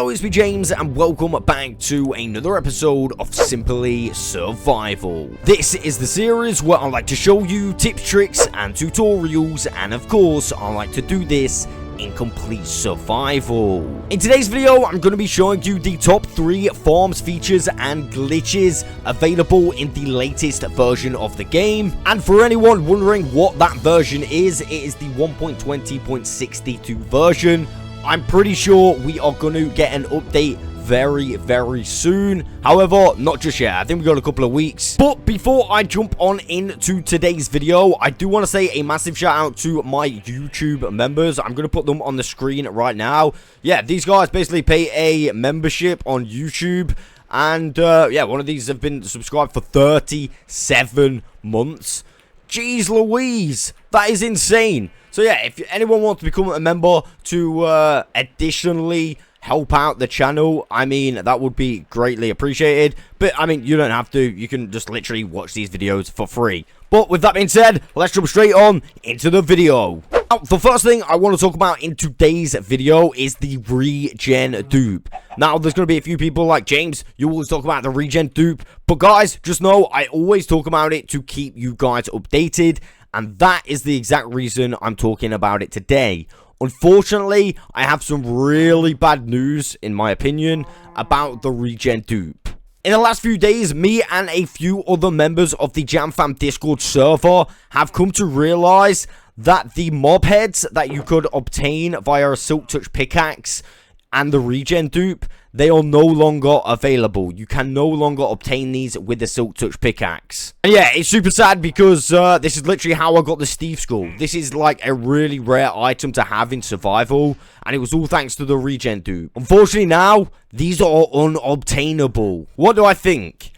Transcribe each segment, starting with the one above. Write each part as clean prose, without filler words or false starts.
Hello, it's me James, and welcome back to another episode of Simply Survival. This is the series where I like to show you tips, tricks, and tutorials, and of course, I like to do this in complete survival. In today's video, I'm going to be showing you the top 3 farms, features, and glitches available in the latest version of the game. And for anyone wondering what that version is, it is the 1.20.62 version. I'm pretty sure we are going to get an update very soon. However, not just yet. I think we got a couple of weeks. But before I jump on into today's video, I do want to say a massive shout out to my YouTube members. I'm going to put them on the screen right now. Yeah, these guys basically pay a membership on YouTube. And yeah, one of these have been subscribed for 37 months. Jeez Louise, that is insane. So yeah, if anyone wants to become a member to additionally help out the channel, I mean, that would be greatly appreciated. But I mean, you don't have to. You can just literally watch these videos for free. But with that being said, let's jump straight on into the video. Now, the first thing I want to talk about in today's video is the regen dupe. Now, there's going to be a few people like James, you always talk about the regen dupe. But guys, just know I always talk about it to keep you guys updated. And that is the exact reason I'm talking about it today. Unfortunately, I have some really bad news, in my opinion, about the regen dupe. In the last few days, me and a few other members of the JamFam Discord server have come to realize that the mob heads that you could obtain via a Silk Touch pickaxe and the regen dupe, they are no longer available. You can no longer obtain these with the Silk Touch pickaxe. And yeah, it's super sad because this is literally how I got the Steve Skull. This is like a really rare item to have in survival, and it was all thanks to the regen dupe. Unfortunately now, these are unobtainable. What do I think?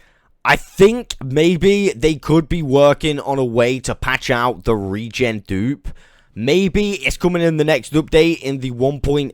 I think maybe they could be working on a way to patch out the regen dupe. Maybe it's coming in the next update, in the 1.20.70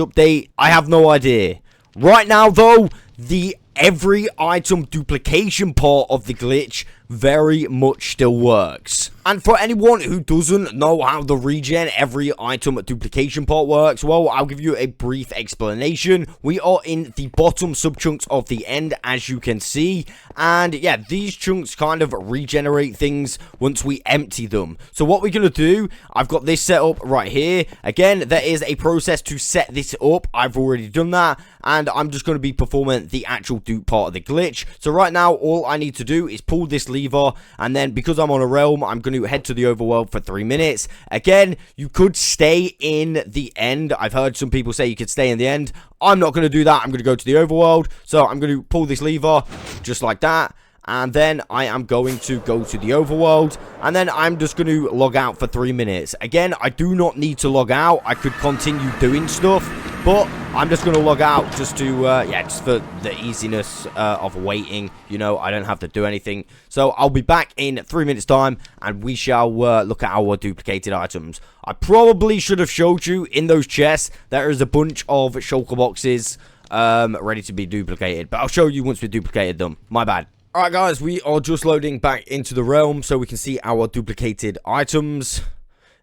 update. I have no idea. Right now, though, the every item duplication part of the glitch very much still works. And for anyone who doesn't know how the regen every item duplication part works, well, I'll give you a brief explanation. We are in the bottom sub chunks of the end, as you can see, and yeah, these chunks kind of regenerate things once we empty them. So what we're gonna do, I've got this set up right here. Again, there is a process to set this up. I've already done that, and I'm just going to be performing the actual dupe part of the glitch. So right now, all I need to do is pull this lever, and then because I'm on a realm, I'm going to head to the overworld for 3 minutes. Again, you could stay in the end. I've heard some people say you could stay in the end. I'm not going to do that. I'm going to go to the overworld. So I'm going to pull this lever just like that. And then I am going to go to the overworld, and then I'm just going to log out for 3 minutes. Again, I do not need to log out. I could continue doing stuff, but I'm just going to log out just to, yeah, just for the easiness of waiting. You know, I don't have to do anything. So I'll be back in 3 minutes time, and we shall look at our duplicated items. I probably should have showed you in those chests, there is a bunch of shulker boxes ready to be duplicated, but I'll show you once we duplicated them. My bad. Alright guys, we are just loading back into the realm so we can see our duplicated items.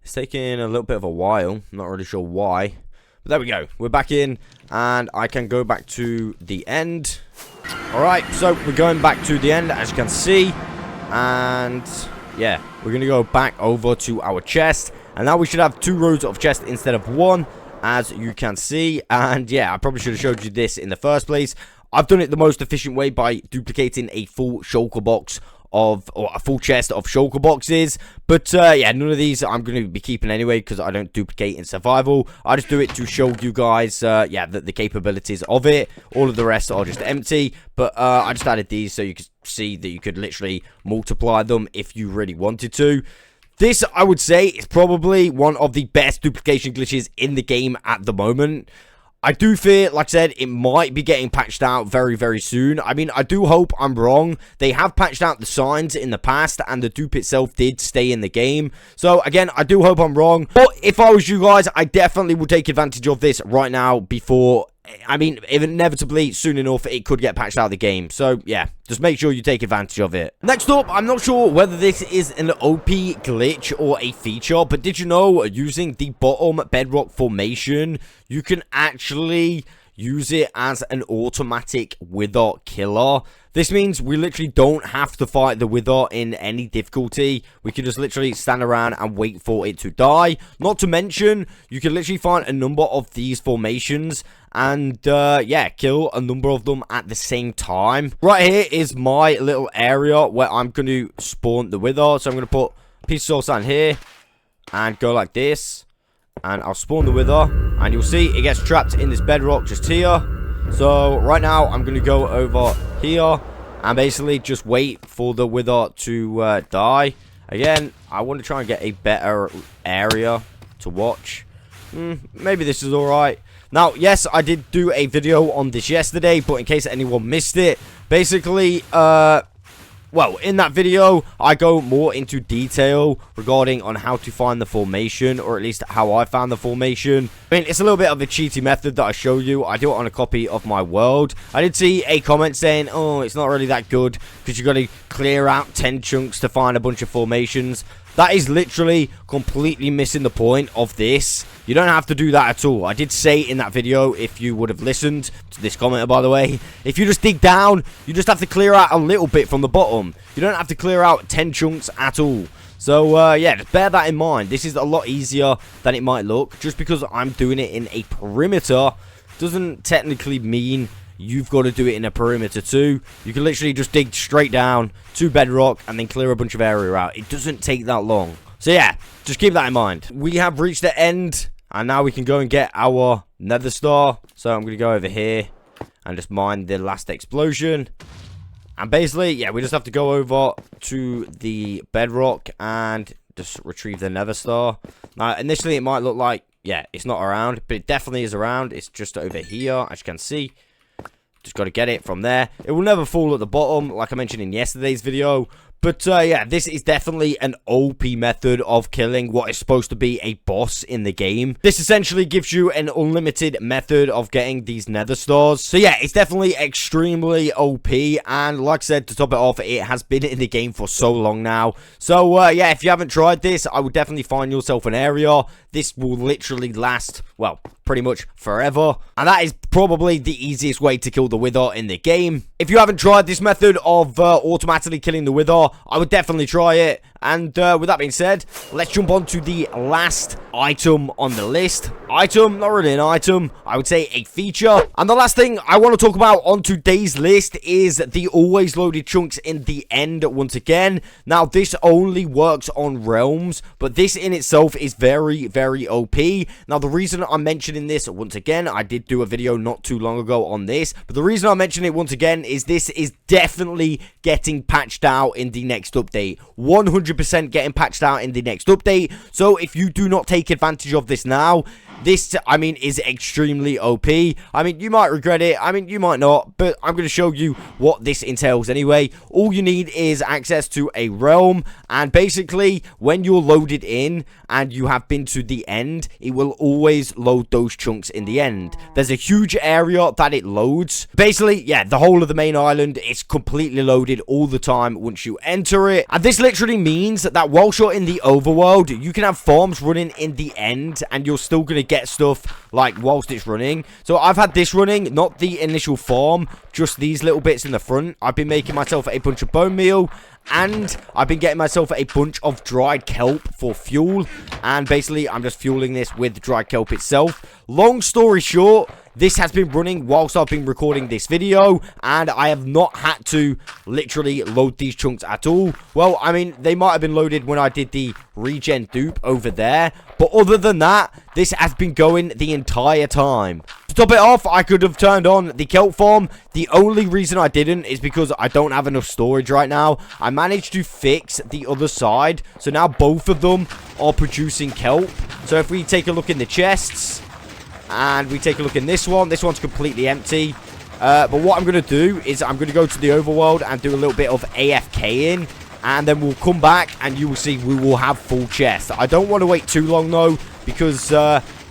It's taking a little bit of a while, I'm not really sure why. But there we go, we're back in, and I can go back to the end. Alright, so we're going back to the end, as you can see. And yeah, we're going to go back over to our chest. And now we should have 2 rows of chest instead of 1, as you can see. And yeah, I probably should have showed you this in the first place. I've done it the most efficient way by duplicating a full shulker box or a full chest of shulker boxes. But yeah, none of these I'm going to be keeping anyway because I don't duplicate in survival. I just do it to show you guys, yeah, the capabilities of it. All of the rest are just empty. But I just added these so you could see that you could literally multiply them if you really wanted to. This, I would say, is probably one of the best duplication glitches in the game at the moment. I do fear, like I said, it might be getting patched out very soon. I mean, I do hope I'm wrong. They have patched out the signs in the past, and the dupe itself did stay in the game. So, again, I do hope I'm wrong. But if I was you guys, I definitely would take advantage of this right now before I mean, inevitably, soon enough, it could get patched out of the game. So, yeah, just make sure you take advantage of it. Next up, I'm not sure whether this is an OP glitch or a feature, but did you know, using the bottom bedrock formation, you can actually use it as an automatic wither killer. This means we literally don't have to fight the wither in any difficulty. We can just literally stand around and wait for it to die. Not to mention, you can literally find a number of these formations and, yeah, kill a number of them at the same time. Right here is my little area where I'm going to spawn the wither. So I'm going to put a piece of soul sand here and go like this. And I'll spawn the wither, and you'll see it gets trapped in this bedrock just here. So right now I'm going to go over here and basically just wait for the wither to die. Again, I want to try and get a better area to watch. Maybe this is alright. Now, yes, I did do a video on this yesterday, but in case anyone missed it, basically, well, in that video, I go more into detail regarding on how to find the formation, or at least how I found the formation. I mean, it's a little bit of a cheaty method that I show you. I do it on a copy of my world. I did see a comment saying, oh, it's not really that good because you got to clear out 10 chunks to find a bunch of formations. That is literally completely missing the point of this. You don't have to do that at all. I did say in that video, if you would have listened to this commenter, by the way, if you just dig down, you just have to clear out a little bit from the bottom. You don't have to clear out 10 chunks at all. So, yeah, just bear that in mind. This is a lot easier than it might look. Just because I'm doing it in a perimeter doesn't technically mean you've got to do it in a perimeter too. You can literally just dig straight down to bedrock and then clear a bunch of area out. It doesn't take that long. So yeah, just keep that in mind. We have reached the end, and now we can go and get our nether star. So I'm going to go over here and just mine the last explosion. And basically, yeah, we just have to go over to the bedrock and just retrieve the nether star. Now, initially it might look like, yeah, it's not around, but it definitely is around. It's just over here, as you can see. Just got to get it from there. It will never fall at the bottom, like I mentioned in yesterday's video. But, yeah, this is definitely an OP method of killing what is supposed to be a boss in the game. This essentially gives you an unlimited method of getting these nether stars. So, yeah, it's definitely extremely OP. And, like I said, to top it off, it has been in the game for so long now. So, yeah, if you haven't tried this, I would definitely find yourself an area. This will literally last, well, pretty much forever. And that is probably the easiest way to kill the wither in the game. If you haven't tried this method of automatically killing the wither, I would definitely try it. And with that being said, let's jump on to the last item on the list. Item, not really an item, I would say a feature. And the last thing I want to talk about on today's list is the always loaded chunks in the end once again. Now, this only works on realms, but this in itself is very, very OP. Now, the reason I'm mentioning this once again, I did do a video not too long ago on this, but the reason I mention it once again is this is definitely getting patched out in the next update. 100% getting patched out in the next update. So if you do not take advantage of this now, this, I mean, is extremely OP. I mean, you might regret it. I mean, you might not. But I'm going to show you what this entails anyway. All you need is access to a realm. And basically, when you're loaded in and you have been to the end, it will always load those chunks in the end. There's a huge area that it loads. Basically, yeah, the whole of the main island is completely loaded all the time once you enter it. And this literally means that whilst you're in the overworld, you can have farms running in the end. And you're still going to get stuff like whilst it's running. So I've had this running, not the initial farm, just these little bits in the front. I've been making myself a bunch of bone meal, and I've been getting myself a bunch of dried kelp for fuel. And basically I'm just fueling this with dried kelp itself. Long story short, this has been running whilst I've been recording this video, and I have not had to literally load these chunks at all. Well, I mean, they might have been loaded when I did the regen dupe over there, but other than that, this has been going the entire time. To top it off, I could have turned on the kelp farm. The only reason I didn't is because I don't have enough storage right now. I managed to fix the other side, so now both of them are producing kelp. So if we take a look in the chests, and we take a look in this one's completely empty. But what I'm going to do is I'm going to go to the overworld and do a little bit of AFKing. And then we'll come back and you will see we will have full chests. I don't want to wait too long though, because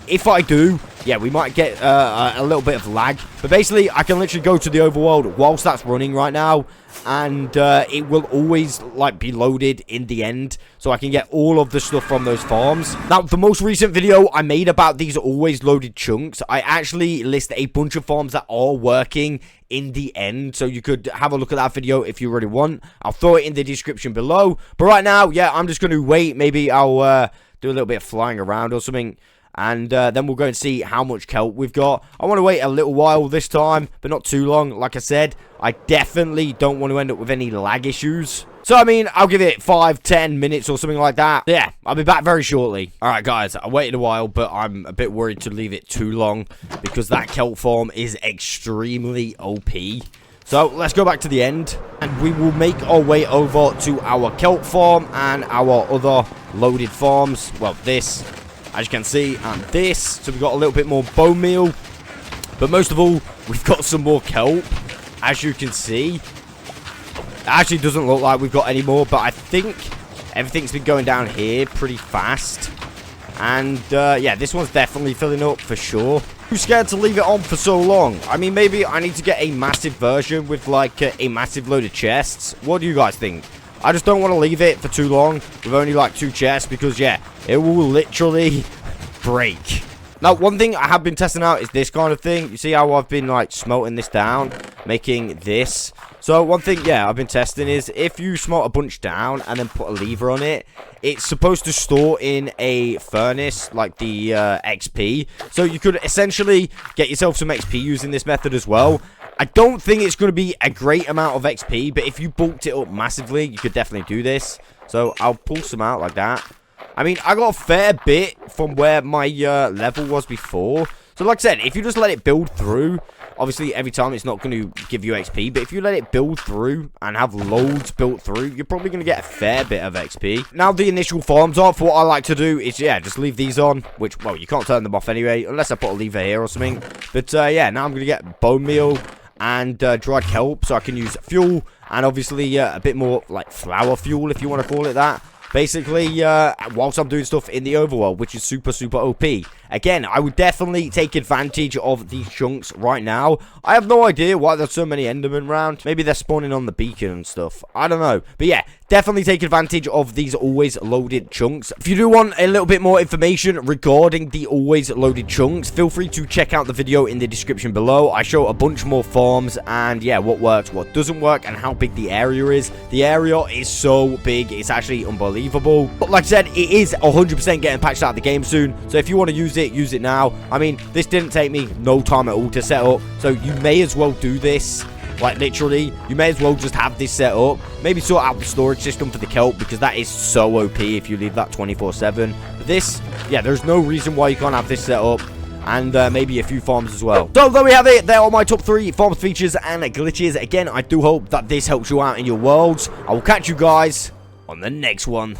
if I do, yeah, we might get a little bit of lag. But basically, I can literally go to the overworld whilst that's running right now, and it will always like be loaded in the end, so I can get all of the stuff from those farms. Now, the most recent video I made about these always loaded chunks, I actually list a bunch of farms that are working in the end, so you could have a look at that video if you really want. I'll throw it in the description below. But right now, yeah, I'm just going to wait. Maybe I'll do a little bit of flying around or something, and then we'll go and see how much kelp we've got. I want to wait a little while this time, but not too long. Like I said, I definitely don't want to end up with any lag issues. So, I mean, I'll give it 5-10 minutes or something like that. Yeah, I'll be back very shortly. Alright, guys, I waited a while, but I'm a bit worried to leave it too long because that kelp farm is extremely OP. So, let's go back to the end, and we will make our way over to our kelp farm and our other loaded farms. Well, this, as you can see, and this. So, we've got a little bit more bone meal, but most of all, we've got some more kelp, as you can see. It actually doesn't look like we've got any more, but I think everything's been going down here pretty fast. And, yeah, this one's definitely filling up for sure. Too scared to leave it on for so long. I mean, maybe I need to get a massive version with, like, a massive load of chests. What do you guys think? I just don't want to leave it for too long with only, like, 2 chests because, yeah, it will literally break. Now, one thing I have been testing out is this kind of thing. You see how I've been, like, smelting this down, making this. So, one thing, yeah, I've been testing is if you smelt a bunch down and then put a lever on it, it's supposed to store in a furnace, like the XP. So, you could essentially get yourself some XP using this method as well. I don't think it's going to be a great amount of XP, but if you bulked it up massively, you could definitely do this. So, I'll pull some out like that. I mean, I got a fair bit from where my level was before. So, like I said, if you just let it build through, obviously, every time it's not going to give you XP. But if you let it build through and have loads built through, you're probably going to get a fair bit of XP. Now, the initial farms off, what I like to do is, yeah, just leave these on. Which, well, you can't turn them off anyway, unless I put a lever here or something. But, yeah, now I'm going to get bone meal and dried kelp, so I can use fuel. And, obviously, a bit more, like, flour fuel, if you want to call it that. Basically, whilst I'm doing stuff in the overworld, which is super, super OP. Again, I would definitely take advantage of these chunks right now. I have no idea why there's so many Endermen around. Maybe they're spawning on the beacon and stuff. I don't know. But yeah, definitely take advantage of these always loaded chunks. If you do want a little bit more information regarding the always loaded chunks, feel free to check out the video in the description below. I show a bunch more farms and, yeah, what works, what doesn't work, and how big the area is. The area is so big, it's actually unbelievable. But like I said, it is 100% getting patched out of the game soon. So if you want to use it now. I mean, this didn't take me no time at all to set up, so you may as well do this. Like, literally, you may as well just have this set up. Maybe sort out the storage system for the kelp, because that is so OP if you leave that 24/7. But this, yeah, there's no reason why you can't have this set up. And maybe a few farms as well. So there we have it. There are my top 3 farm features and glitches. Again, I do hope that this helps you out in your worlds. I will catch you guys on the next one.